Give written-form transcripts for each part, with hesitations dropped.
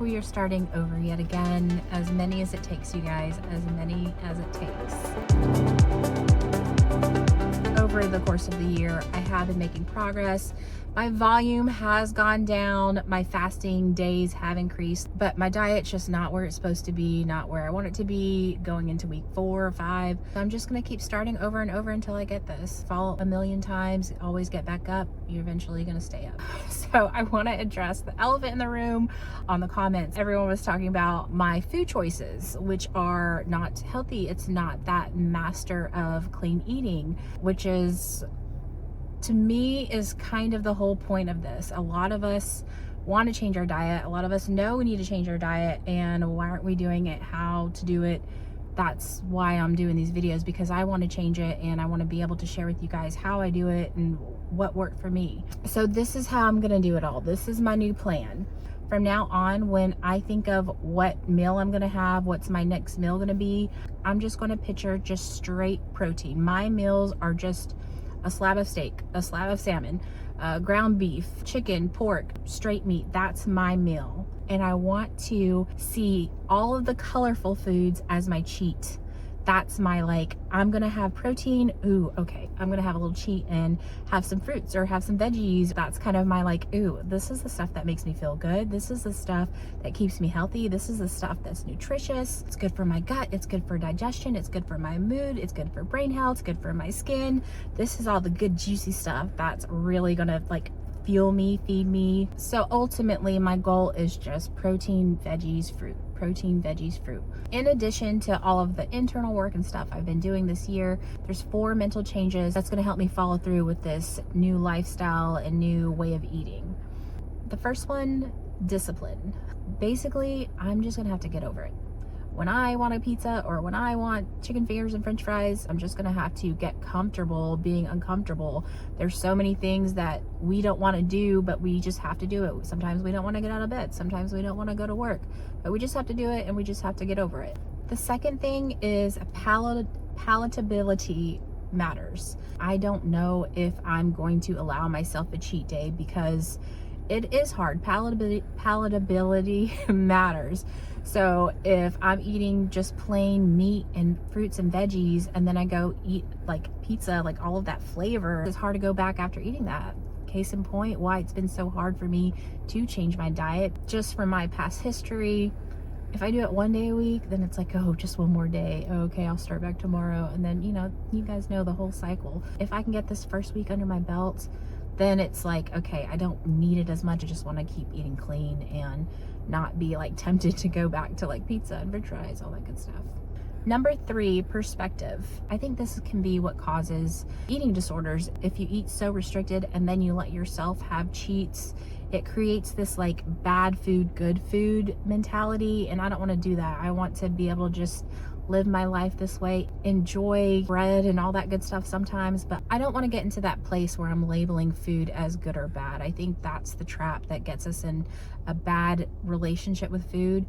We are starting over yet again. As many as it takes, you guys. As many as it takes. Over the course of the year, I have been making progress. My volume has gone down. My fasting days have increased, but my diet's just not where it's supposed to be, not where I want it to be going into week 4 or 5. So I'm just going to keep starting over and over until I get this. Fall a million times, always get back up. You're eventually going to stay up. So I want to address the elephant in the room on the comments. Everyone was talking about my food choices, which are not healthy. It's not that master of clean eating, which is, to me, is kind of the whole point of this. A lot of us want to change our diet. A lot of us know we need to change our diet, and why aren't we doing it? How to do it? That's why I'm doing these videos, because I want to change it and I want to be able to share with you guys how I do it and what worked for me. So this is how I'm going to do it all. This is my new plan. From now on, when I think of what meal I'm going to have, what's my next meal going to be, I'm just going to picture just straight protein. My meals are just a slab of steak, a slab of salmon, ground beef, chicken, pork, straight meat. That's my meal. And I want to see all of the colorful foods as my cheat. That's my, like, I'm gonna have protein. Ooh, okay, I'm gonna have a little cheat and have some fruits or have some veggies. That's kind of my, like, ooh, this is the stuff that makes me feel good. This is the stuff that keeps me healthy. This is the stuff that's nutritious. It's good for my gut. It's good for digestion. It's good for my mood. It's good for brain health. It's good for my skin. This is all the good, juicy stuff that's really gonna, like, fuel me, feed me. So ultimately, my goal is just protein, veggies, fruit. Protein, veggies, fruit. In addition to all of the internal work and stuff I've been doing this year, there's 4 mental changes that's going to help me follow through with this new lifestyle and new way of eating. The first one, discipline. Basically, I'm just going to have to get over it. When I want a pizza or when I want chicken fingers and french fries, I'm just gonna have to get comfortable being uncomfortable. There's so many things that we don't want to do, but we just have to do it. Sometimes we don't want to get out of bed. Sometimes we don't want to go to work, but we just have to do it, and we just have to get over it. The second thing is palatability matters. I don't know if I'm going to allow myself a cheat day because it is hard. Palatability matters. So if I'm eating just plain meat and fruits and veggies, and then I go eat like pizza, like all of that flavor, it's hard to go back after eating that. Case in point, why it's been so hard for me to change my diet. Just from my past history, if I do it 1 day a week, then it's like, oh, just 1 more day. Okay, I'll start back tomorrow. And then, you guys know the whole cycle. If I can get this first week under my belt, then it's like, okay, I don't need it as much. I just want to keep eating clean and not be like tempted to go back to like pizza and french fries, all that good stuff. Number 3, perspective. I think this can be what causes eating disorders. If you eat so restricted and then you let yourself have cheats, it creates this like bad food, good food mentality. And I don't want to do that. I want to be able to just live my life this way, enjoy bread and all that good stuff sometimes, but I don't want to get into that place where I'm labeling food as good or bad. I think that's the trap that gets us in a bad relationship with food.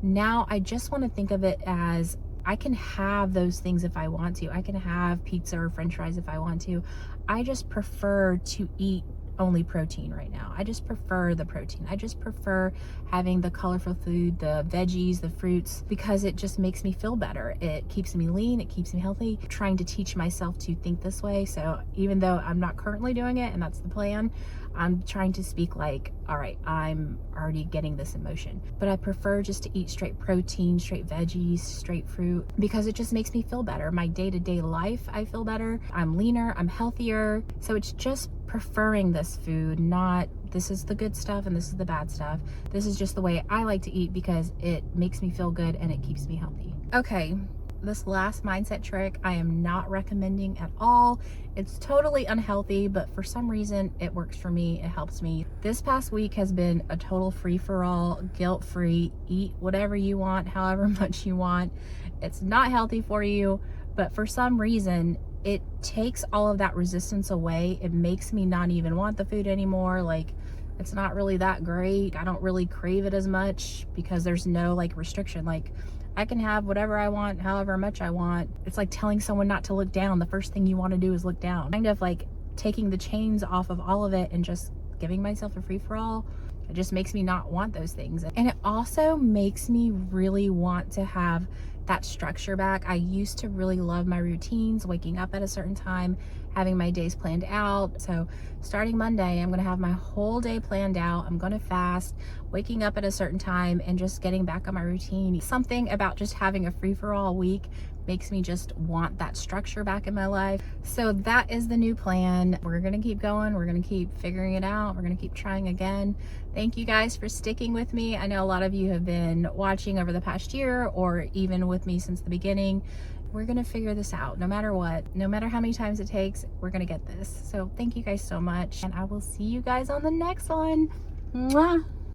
Now I just want to think of it as, I can have those things if I want to. I can have pizza or french fries if I want to. I just prefer to eat only protein right now. I just prefer the protein. I just prefer having the colorful food, the veggies, the fruits, because it just makes me feel better. It keeps me lean, it keeps me healthy. I'm trying to teach myself to think this way. So even though I'm not currently doing it, and that's the plan, I'm trying to speak like, all right, I'm already getting this in motion. But I prefer just to eat straight protein, straight veggies, straight fruit, because it just makes me feel better. My day-to-day life, I feel better. I'm leaner, I'm healthier. So it's just preferring this food, not this is the good stuff and this is the bad stuff. This is just the way I like to eat because it makes me feel good and it keeps me healthy. Okay, this last mindset trick I am not recommending at all. It's totally unhealthy, but for some reason it works for me. It helps me. This past week has been a total free-for-all, guilt-free, eat whatever you want, however much you want. It's not healthy for you, but for some reason it takes all of that resistance away. It makes me not even want the food anymore. Like, it's not really that great. I don't really crave it as much because there's no like restriction. Like, I can have whatever I want, however much I want. It's like telling someone not to look down. The first thing you want to do is look down. Kind of like taking the chains off of all of it and just giving myself a free-for-all. It just makes me not want those things. And it also makes me really want to have that structure back. I used to really love my routines, waking up at a certain time, having my days planned out. So starting Monday, I'm gonna have my whole day planned out. I'm gonna fast, waking up at a certain time, and just getting back on my routine. Something about just having a free-for-all week makes me just want that structure back in my life. So that is the new plan. We're gonna keep going. We're gonna keep figuring it out. We're gonna keep trying again. Thank you guys for sticking with me. I know a lot of you have been watching over the past year or even with me since the beginning. We're gonna figure this out no matter what. No matter how many times it takes, we're gonna get this. So thank you guys so much, and I will see you guys on the next one. Mwah!